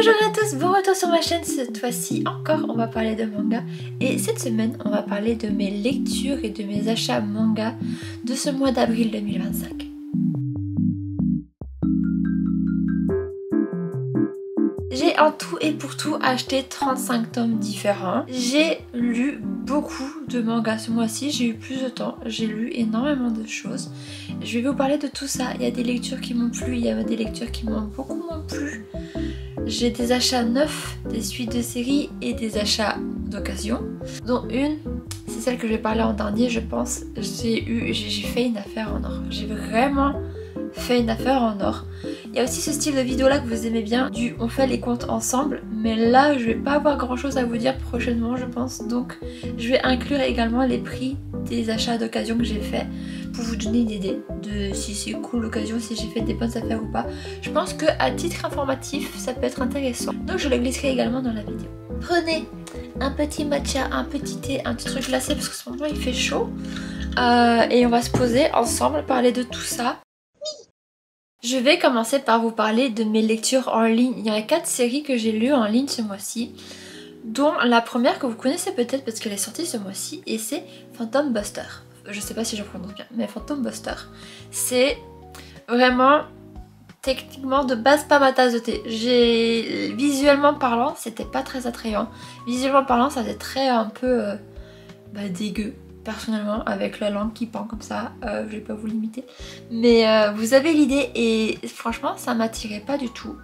Bonjour à tous, bon retour sur ma chaîne. Cette fois-ci encore on va parler de manga et cette semaine on va parler de mes lectures et de mes achats manga de ce mois d'avril 2025. J'ai en tout et pour tout acheté 35 tomes différents. J'ai lu beaucoup de mangas ce mois-ci, j'ai eu plus de temps, j'ai lu énormément de choses. Je vais vous parler de tout ça. Il y a des lectures qui m'ont plu, il y a des lectures qui m'ont beaucoup moins plu. J'ai des achats neufs, des suites de séries et des achats d'occasion. Dont une, c'est celle que je vais parler en dernier, je pense. J'ai fait une affaire en or. J'ai vraiment fait une affaire en or. Il y a aussi ce style de vidéo là que vous aimez bien, du on fait les comptes ensemble, mais là je vais pas avoir grand chose à vous dire prochainement je pense, donc je vais inclure également les prix des achats d'occasion que j'ai fait pour vous donner une idée de si c'est cool l'occasion, si j'ai fait des bonnes affaires ou pas. Je pense que à titre informatif ça peut être intéressant, donc je le glisserai également dans la vidéo. Prenez un petit matcha, un petit thé, un petit truc glacé parce que ce moment il fait chaud et on va se poser ensemble, parler de tout ça. Je vais commencer par vous parler de mes lectures en ligne. Il y a 4 séries que j'ai lues en ligne ce mois-ci, dont la première que vous connaissez peut-être parce qu'elle est sortie ce mois-ci et c'est Phantom Buster. Je sais pas si je prononce bien, mais Phantom Buster. C'est vraiment techniquement de base pas ma tasse de thé. Visuellement parlant, c'était pas très attrayant. Visuellement parlant, ça faisait très un peu dégueu. Personnellement, avec la langue qui pend comme ça, je vais pas vous limiter, mais vous avez l'idée et franchement ça m'attirait pas du tout.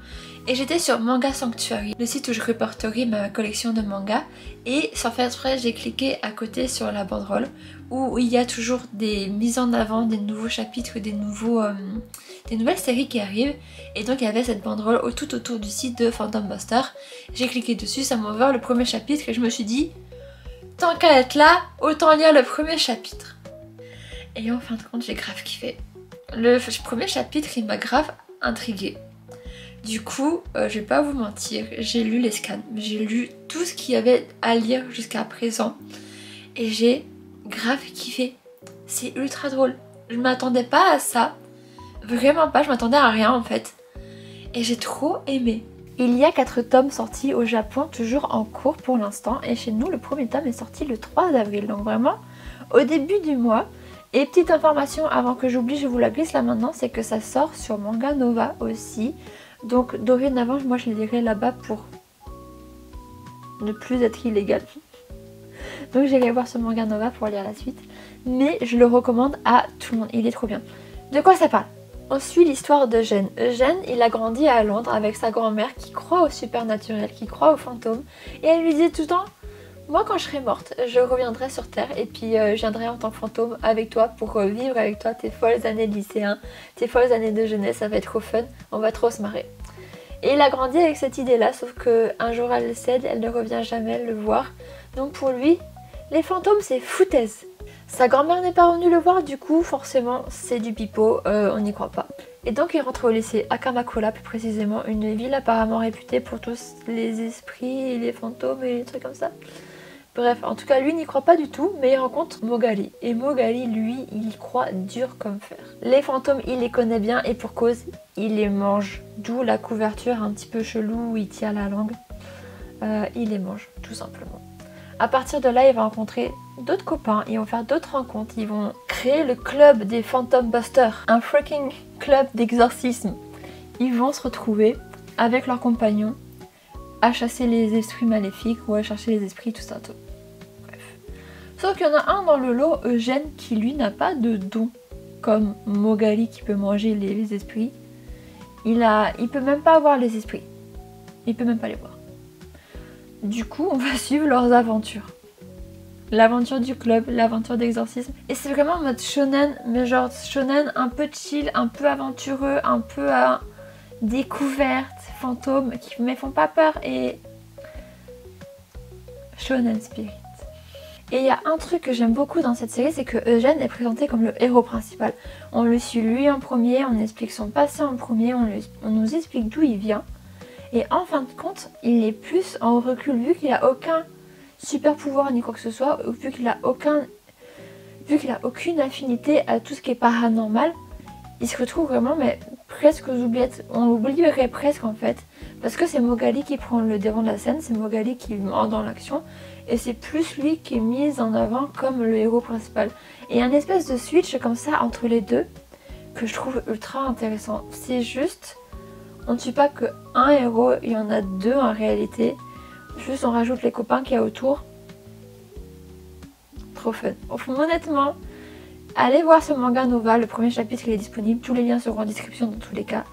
Et j'étais sur Manga Sanctuary, le site où je répertorie ma collection de mangas, et sans faire exprès j'ai cliqué à côté sur la banderole où il y a toujours des mises en avant, des nouveaux chapitres, des nouvelles séries qui arrivent, et donc il y avait cette banderole tout autour du site de Phantom Buster. J'ai cliqué dessus, ça m'a ouvert le premier chapitre et je me suis dit tant qu'à être là, autant lire le premier chapitre. Et en fin de compte, j'ai grave kiffé. Le premier chapitre, il m'a grave intriguée. Du coup, je vais pas vous mentir, j'ai lu les scans, j'ai lu tout ce qu'il y avait à lire jusqu'à présent. Et j'ai grave kiffé. C'est ultra drôle. Je m'attendais pas à ça. Vraiment pas, je m'attendais à rien en fait. Et j'ai trop aimé. Il y a 4 tomes sortis au Japon, toujours en cours pour l'instant, et chez nous le premier tome est sorti le 3 avril, donc vraiment au début du mois. Et petite information avant que j'oublie, je vous la glisse là maintenant, c'est que ça sort sur Manga Nova aussi, donc dorénavant moi je les lirai là-bas pour ne plus être illégal. Donc j'irai voir sur Manga Nova pour lire la suite, mais je le recommande à tout le monde, il est trop bien. De quoi ça parle ? On suit l'histoire d'Eugène. Eugène, il a grandi à Londres avec sa grand-mère qui croit au supernaturel, qui croit aux fantômes. Et elle lui dit tout le temps, moi quand je serai morte, je reviendrai sur Terre et puis je viendrai en tant que fantôme avec toi pour vivre avec toi tes folles années de lycéen, tes folles années de jeunesse, ça va être trop fun, on va trop se marrer. Et il a grandi avec cette idée-là, sauf qu'un jour elle cède, elle ne revient jamais le voir. Donc pour lui, les fantômes c'est foutaise. Sa grand-mère n'est pas venue le voir, du coup forcément c'est du pipeau, on n'y croit pas. Et donc il rentre au lycée à Kamakura plus précisément, une ville apparemment réputée pour tous les esprits et les fantômes et les trucs comme ça. Bref, en tout cas lui n'y croit pas du tout, mais il rencontre Mogali. Et Mogali lui, il y croit dur comme fer. Les fantômes il les connaît bien et pour cause, il les mange. D'où la couverture un petit peu chelou où il tient la langue. Il les mange tout simplement. À partir de là, il va rencontrer d'autres copains, ils vont faire d'autres rencontres, ils vont créer le club des Phantom Busters, un freaking club d'exorcisme. Ils vont se retrouver avec leurs compagnons à chasser les esprits maléfiques ou à chercher les esprits tout ça tout. Bref. Sauf qu'il y en a un dans le lot, Eugène, qui lui n'a pas de don comme Mogali qui peut manger les esprits. Il peut même pas voir les esprits, il peut même pas les voir. Du coup, on va suivre leurs aventures. L'aventure du club, l'aventure d'exorcisme. Et c'est vraiment en mode shonen, mais genre shonen un peu chill, un peu aventureux, un peu à découverte, fantômes qui me font pas peur et shonen spirit. Et il y a un truc que j'aime beaucoup dans cette série, c'est que Eugène est présenté comme le héros principal. On le suit lui en premier, on explique son passé en premier, on nous explique d'où il vient. Et en fin de compte, il est plus en recul vu qu'il n'a aucun super pouvoir ni quoi que ce soit, ou vu qu'il a aucune affinité à tout ce qui est paranormal. Il se retrouve vraiment mais presque aux oubliettes. On l'oublierait presque en fait. Parce que c'est Mogali qui prend le devant de la scène, c'est Mogali qui est dans l'action. Et c'est plus lui qui est mis en avant comme le héros principal. Et il y a une espèce de switch comme ça entre les deux que je trouve ultra intéressant. C'est juste, on ne tue pas qu'un héros, il y en a deux en réalité. Juste on rajoute les copains qu'il y a autour. Trop fun. Honnêtement, allez voir ce manga Nova, le premier chapitre il est disponible. Tous les liens seront en description dans tous les cas.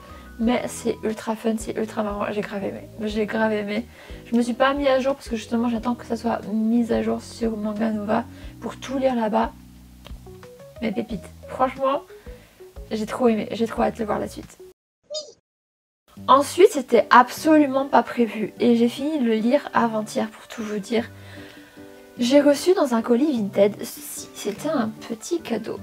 Mais c'est ultra fun, c'est ultra marrant, j'ai grave aimé. J'ai grave aimé. Je me suis pas mis à jour parce que justement j'attends que ça soit mis à jour sur Manga Nova pour tout lire là-bas. Mais pépite. Franchement, j'ai trop aimé, j'ai trop hâte de voir la suite. Ensuite, c'était absolument pas prévu et j'ai fini de le lire avant-hier pour tout vous dire. J'ai reçu dans un colis Vinted, ceci, c'était un petit cadeau.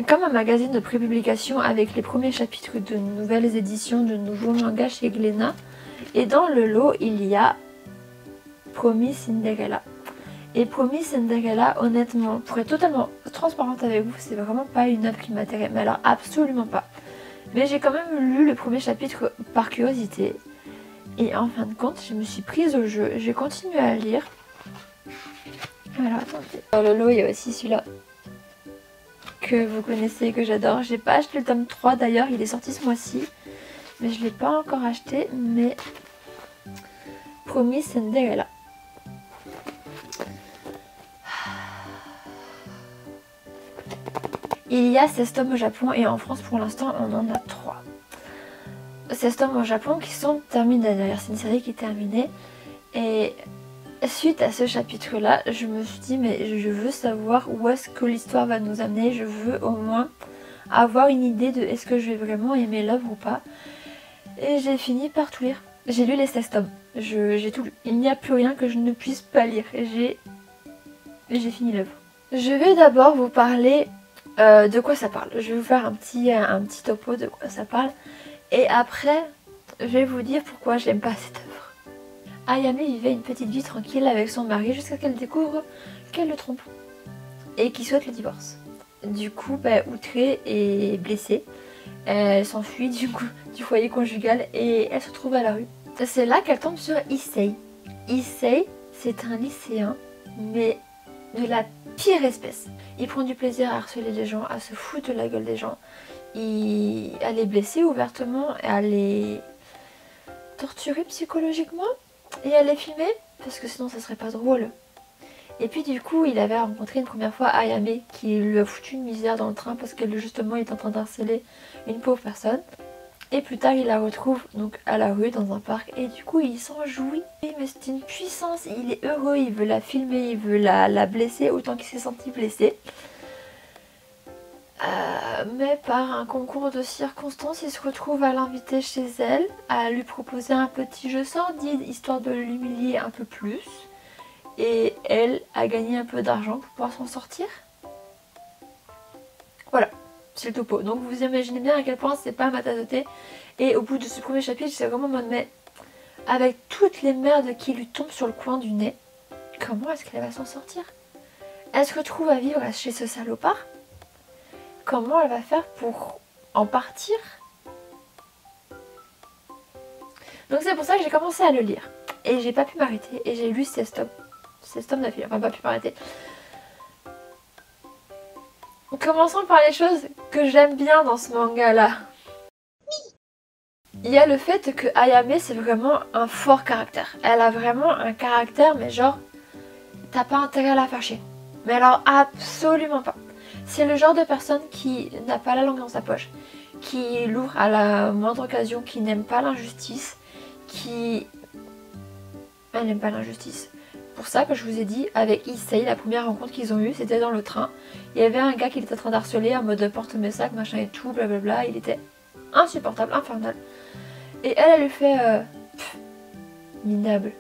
Comme un magazine de prépublication avec les premiers chapitres de nouvelles éditions de nouveaux mangas chez Glénat. Et dans le lot, il y a Promis Cinderella. Et Promis Cinderella, honnêtement, pour être totalement transparente avec vous, c'est vraiment pas une œuvre qui m'intéresse. Mais alors, absolument pas. Mais j'ai quand même lu le premier chapitre par curiosité. Et en fin de compte, je me suis prise au jeu. J'ai continué à lire. Alors, attendez. Dans le lot, il y a aussi celui-là. Que vous connaissez et que j'adore. J'ai pas acheté le tome 3 d'ailleurs, il est sorti ce mois-ci. Mais je l'ai pas encore acheté. Mais Promis Cinderella. Il y a 16 tomes au Japon et en France pour l'instant on en a 3. 16 tomes au Japon qui sont terminés d'ailleurs, c'est une série qui est terminée. Et suite à ce chapitre là, je me suis dit mais je veux savoir où est-ce que l'histoire va nous amener. Je veux au moins avoir une idée de est-ce que je vais vraiment aimer l'œuvre ou pas. Et j'ai fini par tout lire. J'ai lu les 16 tomes, j'ai tout lu. Il n'y a plus rien que je ne puisse pas lire. J'ai fini l'œuvre. Je vais d'abord vous parler de quoi ça parle. Je vais vous faire un petit topo de quoi ça parle. Et après, je vais vous dire pourquoi j'aime pas cette œuvre. Ayame vivait une petite vie tranquille avec son mari jusqu'à qu'elle découvre qu'elle le trompe. Et qu'il souhaite le divorce. Du coup, outrée et blessée, elle s'enfuit du foyer conjugal et elle se retrouve à la rue. C'est là qu'elle tombe sur Issei. Issei, c'est un lycéen, mais de la pire espèce. Il prend du plaisir à harceler les gens, à se foutre de la gueule des gens. À les blesser ouvertement, à les torturer psychologiquement et à les filmer, parce que sinon ça serait pas drôle. Et puis du coup, il avait rencontré une première fois Ayame qui lui a foutu une misère dans le train parce qu'elle justement est en train d'harceler une pauvre personne. Et plus tard, il la retrouve donc à la rue dans un parc et du coup, il s'en jouit. Mais c'est une puissance, il est heureux, il veut la filmer, il veut la blesser autant qu'il s'est senti blessé. Mais par un concours de circonstances, il se retrouve à l'inviter chez elle, à lui proposer un petit jeu sordide histoire de l'humilier un peu plus. Et elle a gagné un peu d'argent pour pouvoir s'en sortir. Voilà, c'est le topo. Donc vous imaginez bien à quel point c'est pas ma tasse de thé. Et au bout de ce premier chapitre, c'est vraiment en mode mais avec toutes les merdes qui lui tombent sur le coin du nez, comment est-ce qu'elle va s'en sortir? Elle se retrouve à vivre chez ce salopard. Comment elle va faire pour en partir? Donc c'est pour ça que j'ai commencé à le lire. Et j'ai pas pu m'arrêter. Et j'ai lu 16 tomes. 16 tomes d'affilée. Enfin, pas pu m'arrêter. Commençons par les choses que j'aime bien dans ce manga-là. Il y a le fait que Ayame, c'est vraiment un fort caractère. Elle a vraiment un caractère, mais genre, t'as pas intérêt à la faire chier. Mais alors, absolument pas. C'est le genre de personne qui n'a pas la langue dans sa poche, qui est lourd à la moindre occasion, qui n'aime pas l'injustice, Elle n'aime pas l'injustice. Pour ça que je vous ai dit, avec Issei, la première rencontre qu'ils ont eue, c'était dans le train. Il y avait un gars qui était en train d'harceler en mode porte mes sacs, machin et tout, blablabla. Il était insupportable, infernal. Et elle lui fait minable.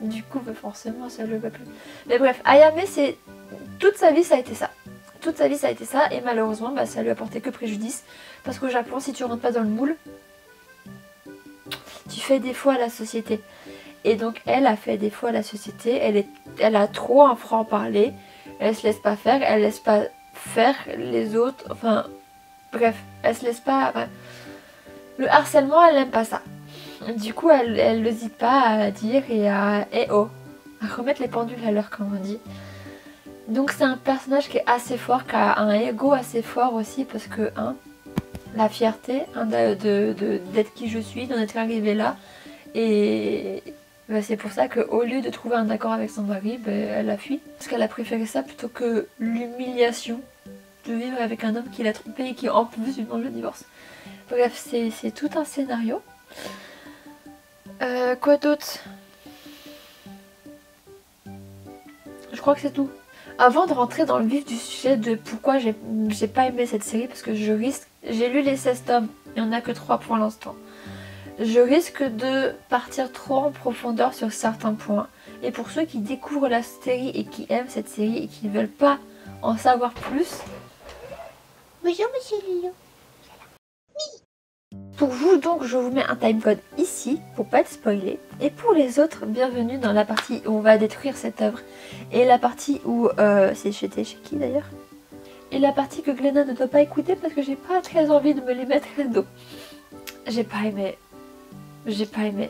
Du coup, forcément, ça le va plus. Mais bref, Ayame, c'est toute sa vie, ça a été ça. Toute sa vie, ça a été ça. Et malheureusement, ça lui a porté que préjudice. Parce qu'au Japon, si tu rentres pas dans le moule, tu fais défaut à la société. Et donc, elle a fait défaut à la société. Elle a trop un franc-parler. Elle se laisse pas faire, elle laisse pas faire les autres, enfin bref, elle se laisse pas... Enfin, le harcèlement, elle n'aime pas ça. Du coup, elle n'hésite pas à dire et à remettre les pendules à l'heure, comme on dit. Donc c'est un personnage qui est assez fort, qui a un ego assez fort aussi, parce que, la fierté d'être qui je suis, d'en être arrivée là. Et bah, c'est pour ça qu'au lieu de trouver un accord avec son mari, bah, elle a fui. Parce qu'elle a préféré ça plutôt que l'humiliation de vivre avec un homme qui l'a trompée et qui en plus lui demande le divorce. Bref, c'est tout un scénario. Quoi d'autre? Je crois que c'est tout. Avant de rentrer dans le vif du sujet de pourquoi j'ai pas aimé cette série, parce que j'ai lu les 16 tomes, il n'y en a que 3 pour l'instant. Je risque de partir trop en profondeur sur certains points. Et pour ceux qui découvrent la série et qui aiment cette série et qui ne veulent pas en savoir plus... Bonjour monsieur Lilo. Pour vous donc je vous mets un timecode ici pour pas être spoilé. Et pour les autres, bienvenue dans la partie où on va détruire cette œuvre. Et la partie où... c'était chez qui d'ailleurs? Et la partie que Glenna ne doit pas écouter parce que j'ai pas très envie de me les mettre à dos. J'ai pas aimé. J'ai pas aimé.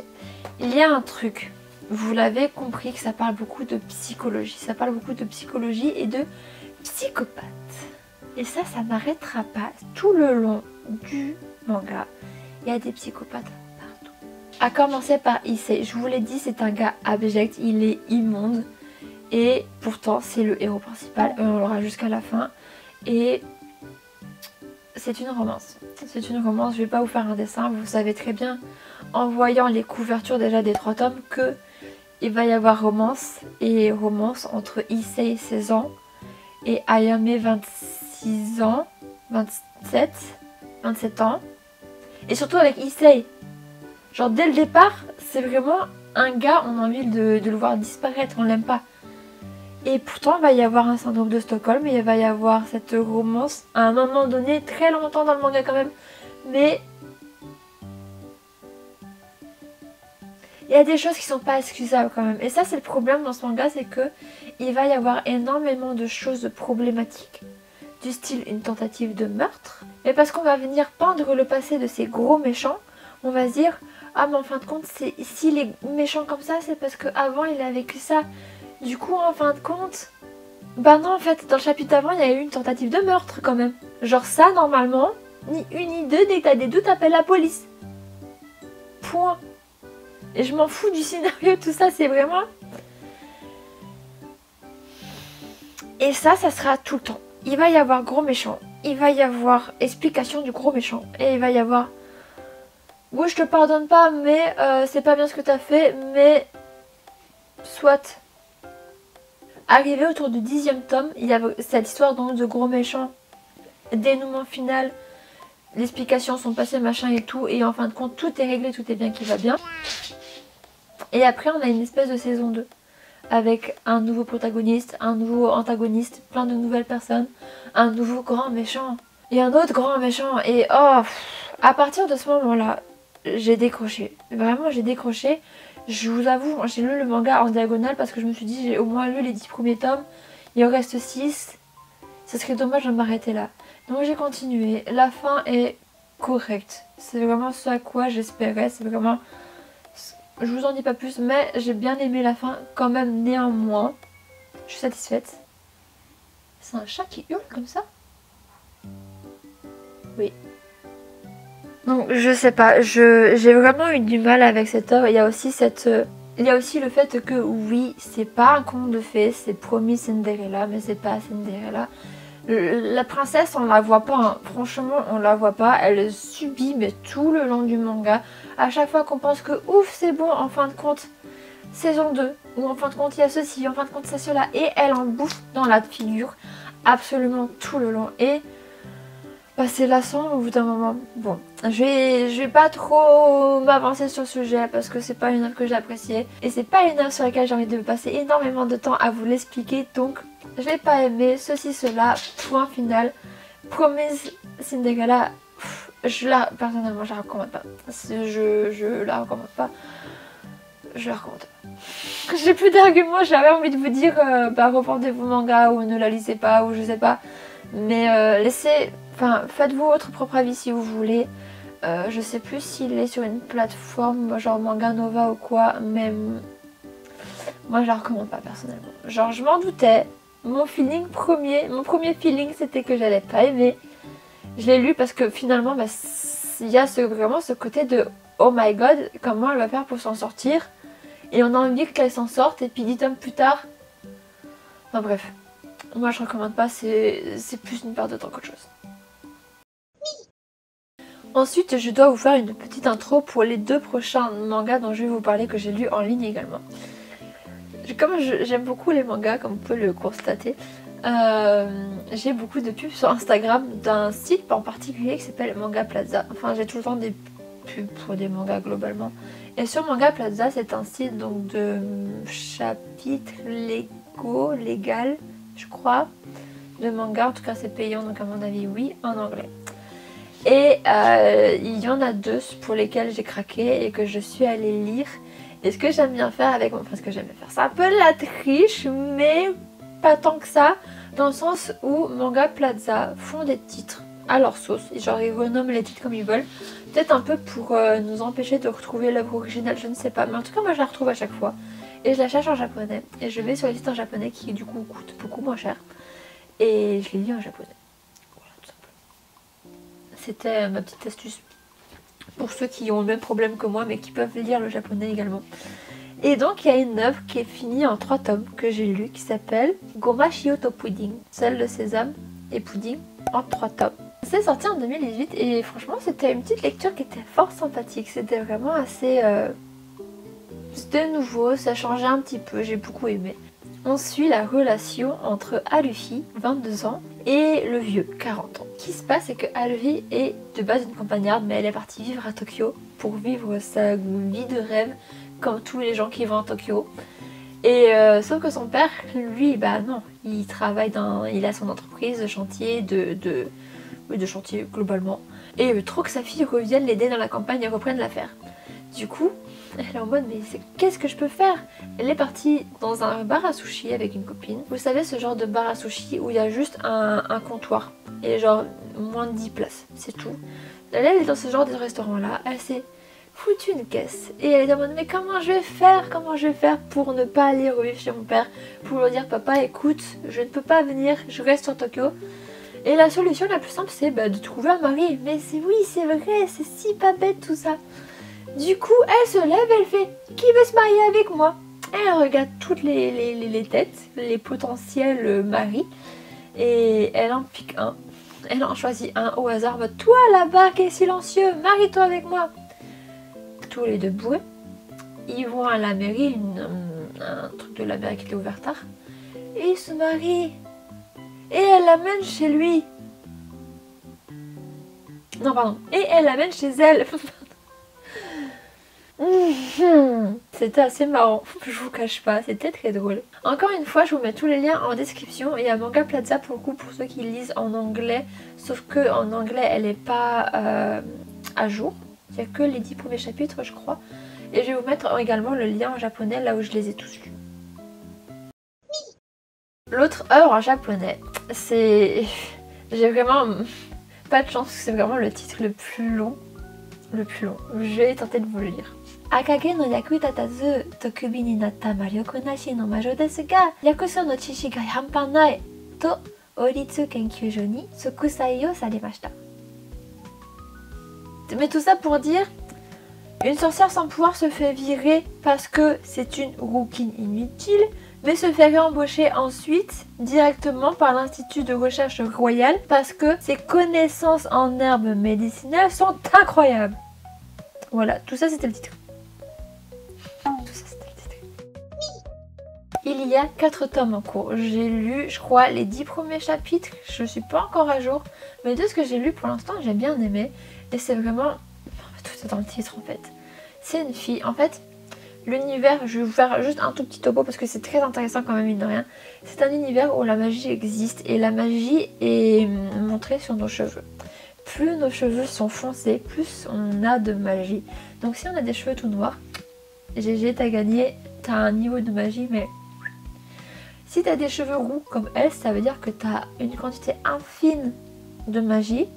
Il y a un truc, vous l'avez compris, que ça parle beaucoup de psychologie. Ça parle beaucoup de psychologie et de psychopathe. Et ça n'arrêtera pas tout le long du manga. Il y a des psychopathes partout. À commencer par Issei. Je vous l'ai dit, c'est un gars abject, il est immonde. Et pourtant, c'est le héros principal. Et on l'aura jusqu'à la fin. Et... c'est une romance. C'est une romance, je vais pas vous faire un dessin, vous savez très bien en voyant les couvertures déjà des 3 tomes que il va y avoir romance, et romance entre Issei 16 ans et Ayame 26 ans, 27 ans, et surtout avec Issei. Genre dès le départ, c'est vraiment un gars, on a envie de le voir disparaître, on l'aime pas. Et pourtant, il va y avoir un syndrome de Stockholm et il va y avoir cette romance à un moment donné, très longtemps dans le manga quand même. Mais il y a des choses qui sont pas excusables quand même. Et ça, c'est le problème dans ce manga, c'est que il va y avoir énormément de choses problématiques. Du style une tentative de meurtre. Mais parce qu'on va venir peindre le passé de ces gros méchants, on va se dire, ah mais en fin de compte, s'il est méchant comme ça, c'est parce qu'avant il a vécu ça. Du coup, en fin de compte, bah non, en fait, dans le chapitre avant, il y a eu une tentative de meurtre quand même. Genre ça, normalement, ni une ni deux, dès que t'as des doutes, appelle la police. Point. Et je m'en fous du scénario, tout ça, c'est vraiment... Et ça sera tout le temps. Il va y avoir gros méchant, il va y avoir explication du gros méchant, et il va y avoir... oui, je te pardonne pas, mais c'est pas bien ce que t'as fait, mais... soit... Arrivé autour du 10e tome, il y a cette histoire donc de gros méchants, dénouement final, les explications sont passées, machin et tout, et en fin de compte tout est réglé, tout est bien qui va bien. Et après on a une espèce de saison 2, avec un nouveau protagoniste, un nouveau antagoniste, plein de nouvelles personnes, un nouveau grand méchant, et un autre grand méchant, et oh, à partir de ce moment-là, j'ai décroché, vraiment j'ai décroché. Je vous avoue, j'ai lu le manga en diagonale parce que je me suis dit j'ai au moins lu les 10 premiers tomes, il en reste 6, ce serait dommage de m'arrêter là. Donc j'ai continué, la fin est correcte, c'est vraiment ce à quoi j'espérais, c'est vraiment... je vous en dis pas plus, mais j'ai bien aimé la fin quand même néanmoins, je suis satisfaite. C'est un chat qui hurle comme ça? Oui. Donc je sais pas, j'ai vraiment eu du mal avec cette œuvre. Il y a aussi le fait que oui, c'est pas un conte de fées, c'est promis Cinderella, mais c'est pas Cinderella. La princesse, on la voit pas, hein. Franchement, on la voit pas. Elle subit, mais tout le long du manga. À chaque fois qu'on pense que ouf, c'est bon, en fin de compte, saison 2, ou en fin de compte, il y a ceci, en fin de compte, c'est cela, et elle en bouffe dans la figure absolument tout le long. Et bah, c'est lassant au bout d'un moment. Bon, je vais pas trop m'avancer sur le sujet parce que c'est pas une œuvre que j'ai appréciée. Et c'est pas une œuvre sur laquelle j'ai envie de passer énormément de temps à vous l'expliquer. Donc, je l'ai pas aimé, ceci, cela, point final. Promise Cinderella, personnellement, je la recommande pas. Je la recommande pas. je la recommande pas. J'ai plus d'arguments, j'avais envie de vous dire bah revendez vos mangas ou ne la lisez pas ou je sais pas. Mais laissez, enfin faites-vous votre propre avis si vous voulez. Je sais plus s'il est sur une plateforme genre Manga Nova ou quoi, mais moi je la recommande pas personnellement. Genre je m'en doutais, mon premier feeling c'était que j'allais pas aimer. Je l'ai lu parce que finalement bah, il y a vraiment ce côté de oh my god, comment elle va faire pour s'en sortir. Et on a envie qu'elle s'en sorte et puis 10 tomes plus tard. Enfin bref, moi je recommande pas, c'est plus une perte de temps qu'autre chose. Ensuite, je dois vous faire une petite intro pour les 2 prochains mangas dont je vais vous parler que j'ai lus en ligne également. Comme j'aime beaucoup les mangas, comme vous pouvez le constater, j'ai beaucoup de pubs sur Instagram d'un site en particulier qui s'appelle Manga Plaza. Enfin, j'ai tout le temps des pubs pour des mangas globalement. Et sur Manga Plaza, c'est un site donc de chapitres légal, je crois, de manga. En tout cas, c'est payant, donc à mon avis, oui, en anglais. Et il y en a 2 pour lesquels j'ai craqué et que je suis allée lire. Et ce que j'aime bien faire avec mon... Enfin, ce que j'aime bien faire, c'est un peu la triche, mais pas tant que ça. Dans le sens où Manga Plaza font des titres à leur sauce. Genre, ils renomment les titres comme ils veulent. Peut-être un peu pour nous empêcher de retrouver l'œuvre originale, je ne sais pas. Mais en tout cas, moi, je la retrouve à chaque fois. Et je la cherche en japonais. Et je vais sur les titres en japonais qui, du coup, coûtent beaucoup moins cher. Et je les lis en japonais. C'était ma petite astuce pour ceux qui ont le même problème que moi mais qui peuvent lire le japonais également. Et donc il y a une œuvre qui est finie en 3 tomes que j'ai lu qui s'appelle Goma Shioto Pudding, celle de sésame et pudding en 3 tomes. C'est sorti en 2018 et franchement c'était une petite lecture qui était fort sympathique. C'était vraiment assez... C'était nouveau, ça changeait un petit peu, j'ai beaucoup aimé. On suit la relation entre Haruhi, 22 ans, et le vieux, 40 ans. Ce qui se passe, c'est que Haruhi est de base une campagnarde, mais elle est partie vivre à Tokyo pour vivre sa vie de rêve, comme tous les gens qui vont à Tokyo. Et sauf que son père, lui, bah non, il travaille il a son entreprise de chantier, de chantier globalement. Et il veut trop que sa fille revienne l'aider dans la campagne et reprenne l'affaire. Du coup, elle est en mode mais qu'est-ce que je peux faire? Elle est partie dans un bar à sushi avec une copine. Vous savez ce genre de bar à sushi où il y a juste un comptoir et genre moins de 10 places, c'est tout. Elle est dans ce genre de restaurant là, elle s'est foutue une caisse et elle est en mode mais comment je vais faire pour ne pas aller revivre chez mon père, pour lui dire papa écoute je ne peux pas venir, je reste sur Tokyo. Et la solution la plus simple c'est de trouver un mari. Mais oui c'est vrai, c'est si pas bête tout ça. Du coup, elle se lève, elle fait « Qui veut se marier avec moi ?» Elle regarde toutes les têtes, les potentiels maris, et elle en pique un. Elle en choisit un au hasard. « Toi là-bas qui est silencieux, marie-toi avec moi !» Tous les 2 bourrés, ils vont à la mairie, un truc de la mairie qui était ouvert tard, et ils se marient. Et elle l'amène chez lui. Non, pardon. Et elle l'amène chez elle. C'était assez marrant, je vous cache pas, c'était très drôle. Encore une fois, je vous mets tous les liens en description. Il y a Manga Plaza pour le coup pour ceux qui lisent en anglais, sauf que en anglais elle est pas à jour. Il n'y a que les 10 premiers chapitres je crois. Et je vais vous mettre également le lien en japonais là où je les ai tous lus. L'autre œuvre en japonais, c'est... J'ai vraiment pas de chance, c'est vraiment le titre le plus long. Je vais tenter de vous le lire. Akage no yaku tatazu tokubi ni natta maryoku nashi no majo desu ga yakuso no chishi ga hanpan nai to oritsu kenkyūjō ni sokusai o saremashita. Mais tout ça pour dire, une sorcière sans pouvoir se fait virer parce que c'est une rouquine inutile, mais se fait réembaucher ensuite directement par l'Institut de recherche royal parce que ses connaissances en herbes médicinales sont incroyables. Voilà, tout ça c'était le titre. Il y a 4 tomes en cours. J'ai lu, je crois, les 10 premiers chapitres. Je suis pas encore à jour. Mais de ce que j'ai lu pour l'instant, j'ai bien aimé. Et c'est vraiment... Tout est dans le titre en fait. C'est une fille. En fait, l'univers, je vais vous faire juste un tout petit topo parce que c'est très intéressant quand même, mine de rien. C'est un univers où la magie existe et la magie est montrée sur nos cheveux. Plus nos cheveux sont foncés, plus on a de magie. Donc si on a des cheveux tout noirs, GG, t'as gagné, t'as un niveau de magie, mais si t'as des cheveux roux comme elle, ça veut dire que t'as une quantité infime de magie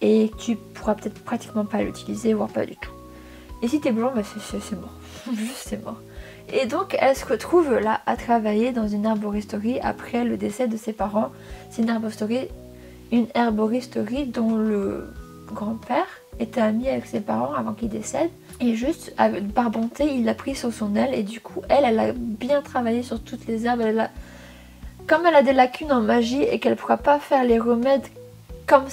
et tu pourras peut-être pratiquement pas l'utiliser, voire pas du tout. Et si t'es blond, bah c'est mort, juste c'est mort. Et donc elle se retrouve là à travailler dans une herboristerie après le décès de ses parents. C'est une herboristerie dont le grand-père était ami avec ses parents avant qu'il décède. Et juste par bonté, il l'a pris sur son aile et du coup elle a bien travaillé sur toutes les herbes. Comme elle a des lacunes en magie et qu'elle ne pourra pas faire les remèdes comme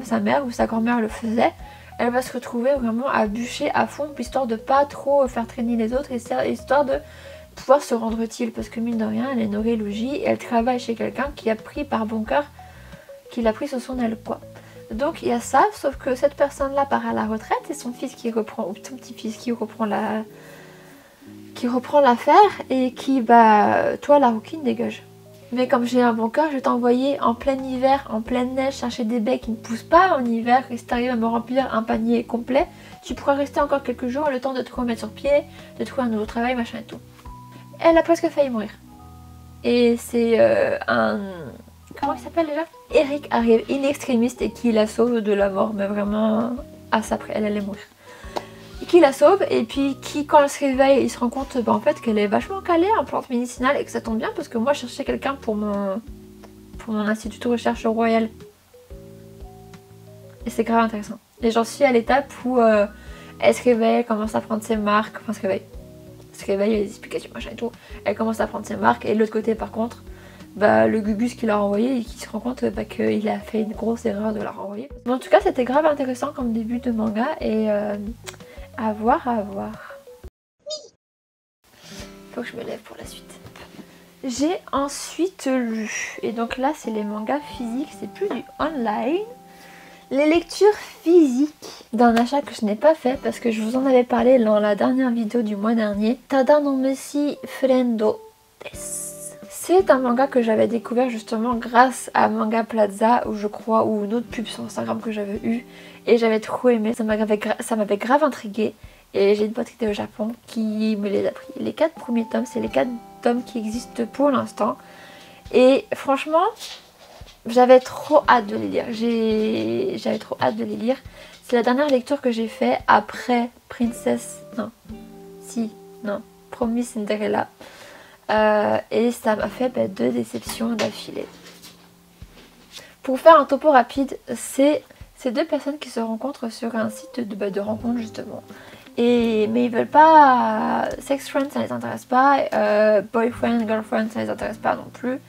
sa mère ou sa grand-mère le faisait, elle va se retrouver vraiment à bûcher à fond, histoire de pas trop faire traîner les autres, histoire de pouvoir se rendre utile. Parce que mine de rien, elle est neurélogie et elle travaille chez quelqu'un qui a pris par bon cœur, qui l'a pris sur son aile quoi. Donc il y a ça, sauf que cette personne-là part à la retraite et son fils qui reprend, ou son petit-fils qui reprend l'affaire et qui, bah, toi la rouquine dégage. Mais comme j'ai un bon cœur, je vais t'envoyer en plein hiver, en pleine neige, chercher des baies qui ne poussent pas en hiver. Et si t'arrives à me remplir un panier complet, tu pourras rester encore quelques jours, le temps de te remettre sur pied, de trouver un nouveau travail, machin et tout. Elle a presque failli mourir. Et c'est comment il s'appelle déjà? Eric arrive in extremis et qui la sauve de la mort, mais vraiment à ça près, elle allait mourir. Qui la sauve et puis qui quand elle se réveille il se rend compte en fait qu'elle est vachement calée en plantes médicinales et que ça tombe bien parce que moi je cherchais quelqu'un pour mon institut de recherche royal et c'est grave intéressant. Et j'en suis à l'étape où elle se réveille, elle commence à prendre ses marques, enfin elle se réveille, il y a des explications machin et tout, elle commence à prendre ses marques et de l'autre côté par contre bah, le Gugus qui l'a renvoyé et qui se rend compte bah, qu'il a fait une grosse erreur de la renvoyer. Mais en tout cas c'était grave intéressant comme début de manga et à voir, à voir. Faut que je me lève pour la suite. J'ai ensuite lu, et donc là c'est les mangas physiques, c'est plus du online. Les lectures physiques d'un achat que je n'ai pas fait parce que je vous en avais parlé dans la dernière vidéo du mois dernier. Tada no Messi Friendo des. C'est un manga que j'avais découvert justement grâce à Manga Plaza ou je crois, ou une autre pub sur Instagram que j'avais eu et j'avais trop aimé, ça m'avait grave intriguée et j'ai une pote qui était au Japon qui me les a pris. Les 4 premiers tomes, c'est les 4 tomes qui existent pour l'instant et franchement j'avais trop hâte de les lire, j'avais trop hâte de les lire. C'est la dernière lecture que j'ai fait après Promise Cinderella. Et ça m'a fait 2 déceptions d'affilée. Pour faire un topo rapide, c'est ces 2 personnes qui se rencontrent sur un site de rencontre justement. Mais ils veulent pas sex friend, ça les intéresse pas, boyfriend, girlfriend, ça les intéresse pas non plus.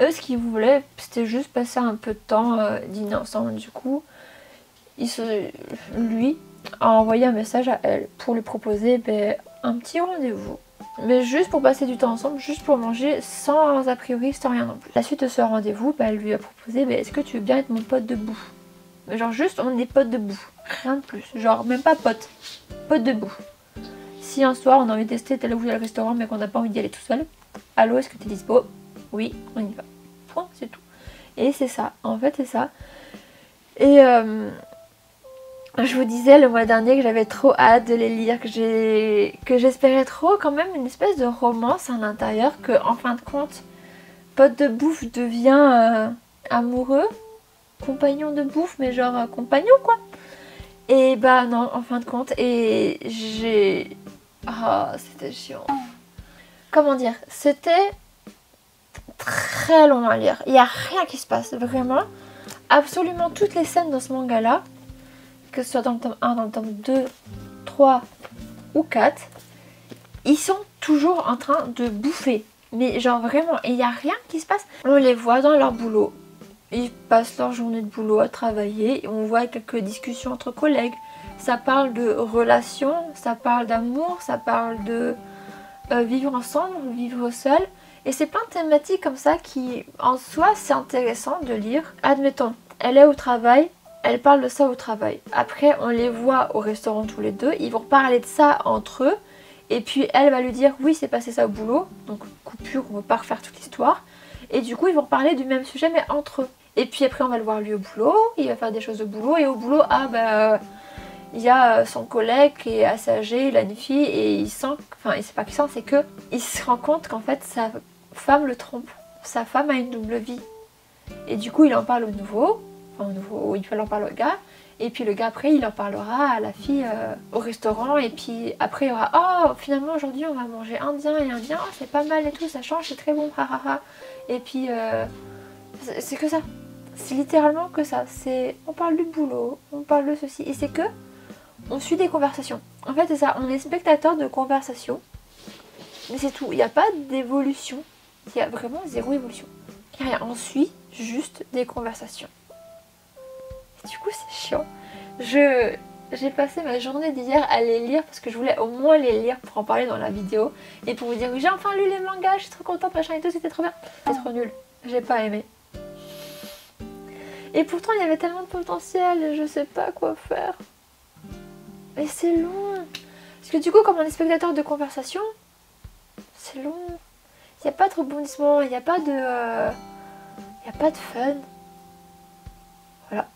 Eux ce qu'ils voulaient c'était juste passer un peu de temps, dîner ensemble. Du coup lui a envoyé un message à elle pour lui proposer un petit rendez-vous. Mais juste pour passer du temps ensemble, juste pour manger, sans a priori, sans rien non plus. La suite de ce rendez-vous, elle lui a proposé est-ce que tu veux bien être mon pote de boue? Mais genre juste on est potes de boue, rien de plus. Genre même pas pote de boue. Si un soir on a envie de tester tel ou tel restaurant mais qu'on n'a pas envie d'y aller tout seul, allô est-ce que tu es dispo? Oui, on y va. Point, c'est tout. Et c'est ça, en fait c'est ça. Et je vous disais le mois dernier que j'avais trop hâte de les lire, que j'espérais trop quand même une espèce de romance à l'intérieur, que en fin de compte, pote de bouffe devient amoureux, compagnon de bouffe, mais genre compagnon quoi. Et bah non, en fin de compte, et j'ai... c'était chiant. Comment dire? C'était très long à lire, il n'y a rien qui se passe, vraiment. Absolument toutes les scènes dans ce manga là, que ce soit dans le tome 1, dans le tome 2, 3 ou 4, ils sont toujours en train de bouffer. Mais genre vraiment, il n'y a rien qui se passe. On les voit dans leur boulot. Ils passent leur journée de boulot à travailler. Et on voit quelques discussions entre collègues. Ça parle de relations, ça parle d'amour, ça parle de vivre ensemble, vivre seul. Et c'est plein de thématiques comme ça qui, en soi, c'est intéressant de lire. Admettons, elle est au travail. Elle parle de ça au travail. Après, on les voit au restaurant tous les deux. Ils vont parler de ça entre eux. Et puis, elle va lui dire, oui, c'est passé ça au boulot. Donc, coupure, on ne va pas refaire toute l'histoire. Et du coup, ils vont parler du même sujet, mais entre eux. Et puis après, on va le voir lui au boulot. Il va faire des choses au boulot. Et au boulot, il y a son collègue qui est assez âgé, il a une fille et il sent, enfin c'est pas qu'il sent, c'est que il se rend compte qu'en fait sa femme le trompe. Sa femme a une double vie. Et du coup il en parle il en parle au gars. Et puis le gars après il en parlera à la fille au restaurant. Et puis après il y aura oh finalement aujourd'hui on va manger indien et indien, oh, c'est pas mal et tout, ça change, c'est très bon, hahaha. Et puis c'est que ça. C'est littéralement que ça. C'est on parle du boulot, on parle de ceci. Et c'est que on suit des conversations. En fait c'est ça, on est spectateur de conversations. Mais c'est tout, il n'y a pas d'évolution. Il y a vraiment zéro évolution. Il y a rien, on suit juste des conversations. Et du coup c'est chiant. J'ai passé ma journée d'hier à les lire parce que je voulais au moins les lire pour en parler dans la vidéo. Et pour vous dire que j'ai enfin lu les mangas, je suis trop contente, machin et tout, c'était trop bien. C'est trop nul, j'ai pas aimé. Et pourtant il y avait tellement de potentiel et je sais pas quoi faire. Et c'est long. Parce que du coup comme on est spectateur de conversation, c'est long. Il n'y a pas de rebondissement, il n'y a pas de... il n'y a pas de fun. Voilà.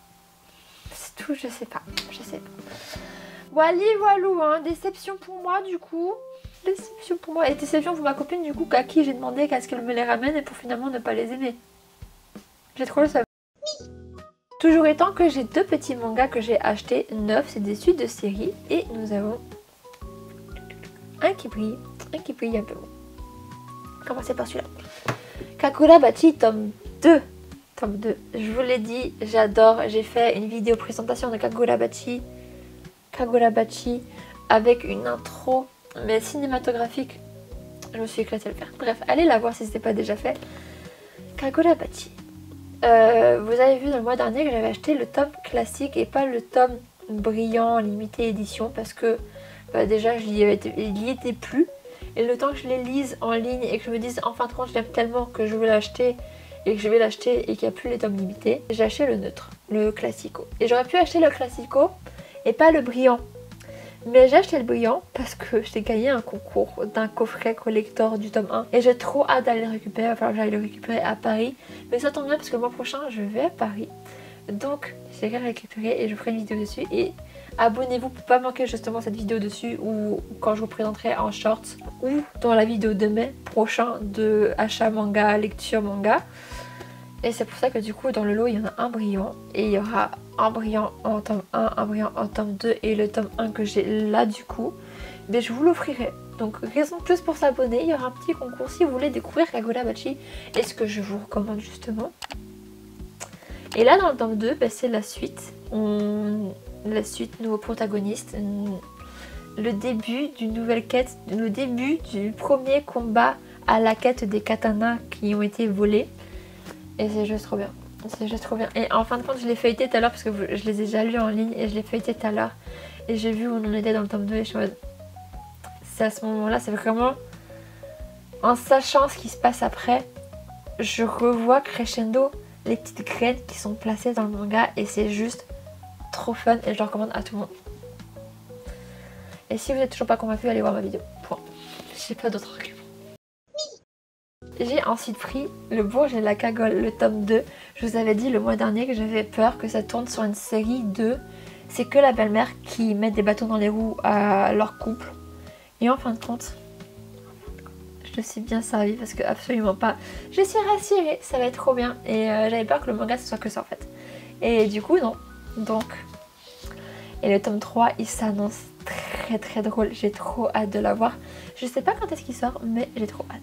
C'est tout, je sais pas. Wally, voilou, hein. Déception pour moi du coup. Déception pour moi. Et déception pour ma copine du coup, à qui j'ai demandé qu'à ce qu'elle me les ramène et pour finalement ne pas les aimer. J'ai trop le seum. Toujours étant que j'ai 2 petits mangas que j'ai achetés neufs, c'est des suites de séries. Et nous avons un qui brille un peu. Commencer par celui-là. Kagurabachi tome 2. Tome 2. Je vous l'ai dit, j'adore. J'ai fait une vidéo présentation de Kagurabachi avec une intro mais cinématographique. Je me suis éclatée à le faire. Bref, allez la voir si ce n'est pas déjà fait. Kagurabachi. Vous avez vu dans le mois dernier que j'avais acheté le tome classique et pas le tome brillant limité édition parce que déjà il y était plus. Et le temps que je les lise en ligne et que je me dise en fin de compte je l'aime tellement que je veux l'acheter et que je vais l'acheter et qu'il n'y a plus les tomes limités, j'ai acheté le neutre, le classico. Et j'aurais pu acheter le classico et pas le brillant. Mais j'ai acheté le brillant parce que j'ai gagné un concours d'un coffret collector du tome 1. Et j'ai trop hâte d'aller le récupérer, il va falloir que j'aille le récupérer à Paris. Mais ça tombe bien parce que le mois prochain je vais à Paris. Donc j'ai qu'à récupérer et je ferai une vidéo dessus. Et abonnez-vous pour pas manquer justement cette vidéo dessus ou quand je vous présenterai en shorts ou dans la vidéo de mai prochain de achat manga, lecture manga. Et c'est pour ça que du coup dans le lot il y en a un brillant et il y aura un brillant en tome 1, un brillant en tome 2 et le tome 1 que j'ai là du coup. Mais je vous l'offrirai. Donc raison de plus pour s'abonner, il y aura un petit concours si vous voulez découvrir Kagurabachi et ce que je vous recommande justement. Et là dans le tome 2 c'est la suite. La suite, nouveau protagoniste, le début d'une nouvelle quête, le début du premier combat à la quête des katanas qui ont été volés. Et c'est juste trop bien. C'est juste trop bien. Et en fin de compte, je l'ai feuilleté tout à l'heure parce que je les ai déjà lus en ligne et je l'ai feuilleté tout à l'heure. Et j'ai vu où on en était dans le tome 2 et je suis en mode... C'est à ce moment-là, c'est vraiment... En sachant ce qui se passe après, je revois crescendo les petites graines qui sont placées dans le manga et c'est juste trop fun et je le recommande à tout le monde. Et si vous n'êtes toujours pas convaincu, allez voir ma vidéo. Point. J'ai pas d'autres arguments. J'ai ensuite pris Le Bourge et la Cagole, le tome 2. Je vous avais dit le mois dernier que j'avais peur que ça tourne sur une série de... C'est que la belle-mère qui met des bâtons dans les roues à leur couple. Et en fin de compte, je suis bien servie parce que absolument pas. Je suis rassurée, ça va être trop bien. Et j'avais peur que le manga ce soit que ça en fait. Et du coup non. Donc... Et le tome 3 il s'annonce très très drôle. J'ai trop hâte de la voir. Je sais pas quand est-ce qu'il sort mais j'ai trop hâte.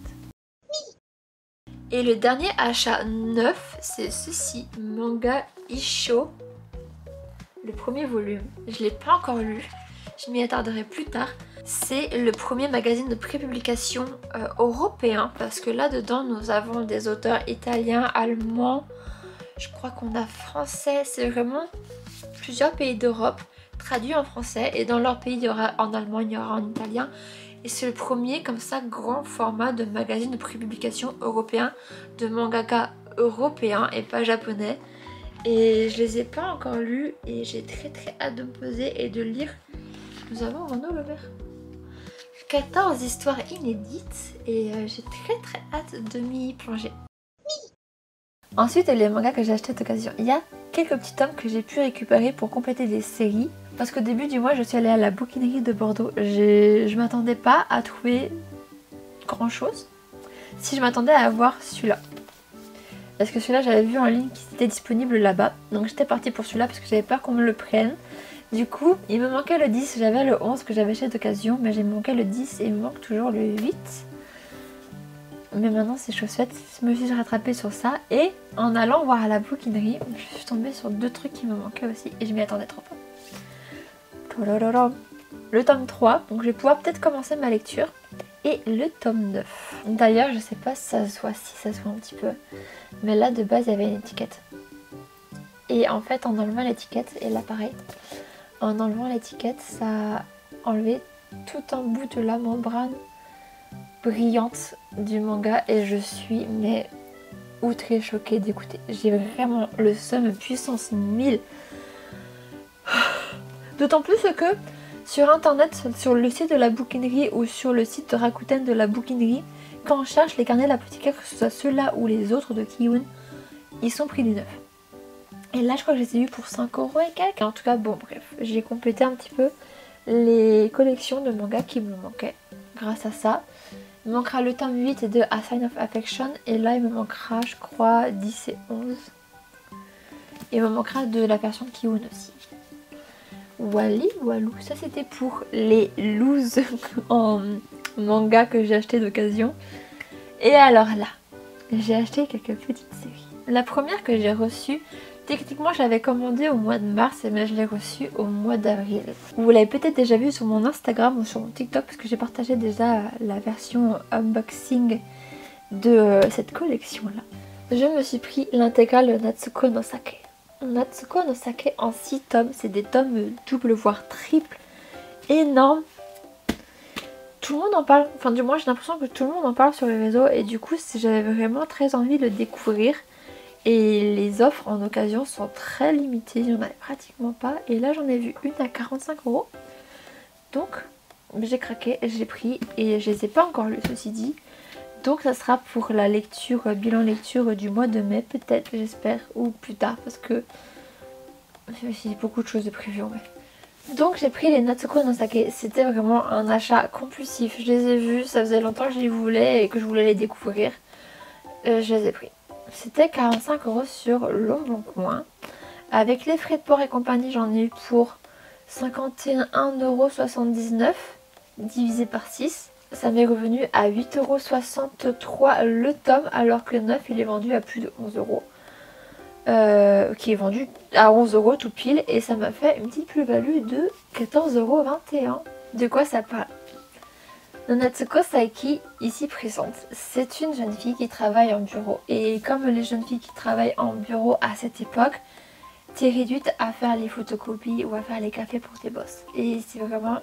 Et le dernier achat neuf, c'est ceci, Manga Isho, le premier volume. Je ne l'ai pas encore lu, je m'y attarderai plus tard. C'est le premier magazine de prépublication européen, parce que là-dedans, nous avons des auteurs italiens, allemands, je crois qu'on a français, c'est vraiment plusieurs pays d'Europe traduits en français. Et dans leur pays, il y aura en allemand, il y aura en italien. Et c'est le premier comme ça grand format de magazine de prépublication européen de mangaka européen et pas japonais. Et je les ai pas encore lus et j'ai très très hâte de me poser et de lire. Nous avons Renaud Le Maire. 14 histoires inédites et j'ai très très hâte de m'y plonger. Ensuite les mangas que j'ai achetés à cette occasion. Il y a quelques petits tomes que j'ai pu récupérer pour compléter des séries Parce qu'au début du mois, je suis allée à la bouquinerie de Bordeaux. Je m'attendais pas à trouver grand chose. Si je m'attendais à avoir celui-là. Parce que celui-là, j'avais vu en ligne qu'il était disponible là-bas. Donc j'étais partie pour celui-là parce que j'avais peur qu'on me le prenne. Du coup, il me manquait le 10. J'avais le 11 que j'avais acheté d'occasion. Mais il me manquait le 10 et il me manque toujours le 8. Mais maintenant c'est chose faite. Je me suis rattrapée sur ça. Et en allant voir à la bouquinerie, je suis tombée sur 2 trucs qui me manquaient aussi. Et je m'y attendais trop pas. Le tome 3, donc je vais pouvoir peut-être commencer ma lecture. Et le tome 9. D'ailleurs, je sais pas si ça se voit un petit peu. Mais là, de base, il y avait une étiquette. Et en fait, en enlevant l'étiquette, et là pareil, en enlevant l'étiquette, ça a enlevé tout un bout de la membrane brillante du manga. Et je suis, mais, outrée, choquée d'écouter. J'ai vraiment le seum puissance 1000. D'autant plus que sur internet, sur le site de la bouquinerie ou sur le site de Rakuten de la bouquinerie, quand on cherche les carnets de l'apothicaire, que ce soit ceux-là ou les autres de Kiun, ils sont pris du neuf. Et là je crois que je les ai eu pour 5 € et quelques. En tout cas bon bref, j'ai complété un petit peu les collections de mangas qui me manquaient grâce à ça. Il me manquera le tome 8 de A Sign of Affection et là il me manquera je crois 10 et 11. Et il me manquera de la version Kiun aussi. Wally Walou, ça c'était pour les looses en manga que j'ai acheté d'occasion. Et alors là, j'ai acheté quelques petites séries. La première que j'ai reçue, techniquement je l'avais commandée au mois de mars, mais je l'ai reçue au mois d'avril. Vous l'avez peut-être déjà vu sur mon Instagram ou sur mon TikTok parce que j'ai partagé déjà la version unboxing de cette collection là. Je me suis pris l'intégrale Natsuko no Sake. Natsuko no Sake en 6 tomes, c'est des tomes double voire triple, énormes. Tout le monde en parle, enfin du moins j'ai l'impression que tout le monde en parle sur les réseaux et du coup j'avais vraiment très envie de le découvrir. Et les offres en occasion sont très limitées, il n'y en avait pratiquement pas. Et là j'en ai vu une à 45 €. Donc j'ai craqué, j'ai pris et je les ai pas encore lus ceci dit. Donc ça sera pour la lecture, bilan lecture du mois de mai peut-être, j'espère, ou plus tard parce que j'ai beaucoup de choses de prévues en mai. Donc j'ai pris les Natsuko no Sake, c'était vraiment un achat compulsif, je les ai vus, ça faisait longtemps que je les voulais et que je voulais les découvrir, je les ai pris. C'était 45 € sur Le Bon Coin, avec les frais de port et compagnie j'en ai eu pour 51,79 € divisé par 6. Ça m'est revenu à 8,63 € le tome alors que le 9 il est vendu à plus de 11 €. Qui est vendu à 11 € tout pile et ça m'a fait une petite plus-value de 14,21 €. De quoi ça parle? Natsuko Saiki, ici présente, c'est une jeune fille qui travaille en bureau et comme les jeunes filles qui travaillent en bureau à cette époque, t'es réduite à faire les photocopies ou à faire les cafés pour tes boss. Et c'est vraiment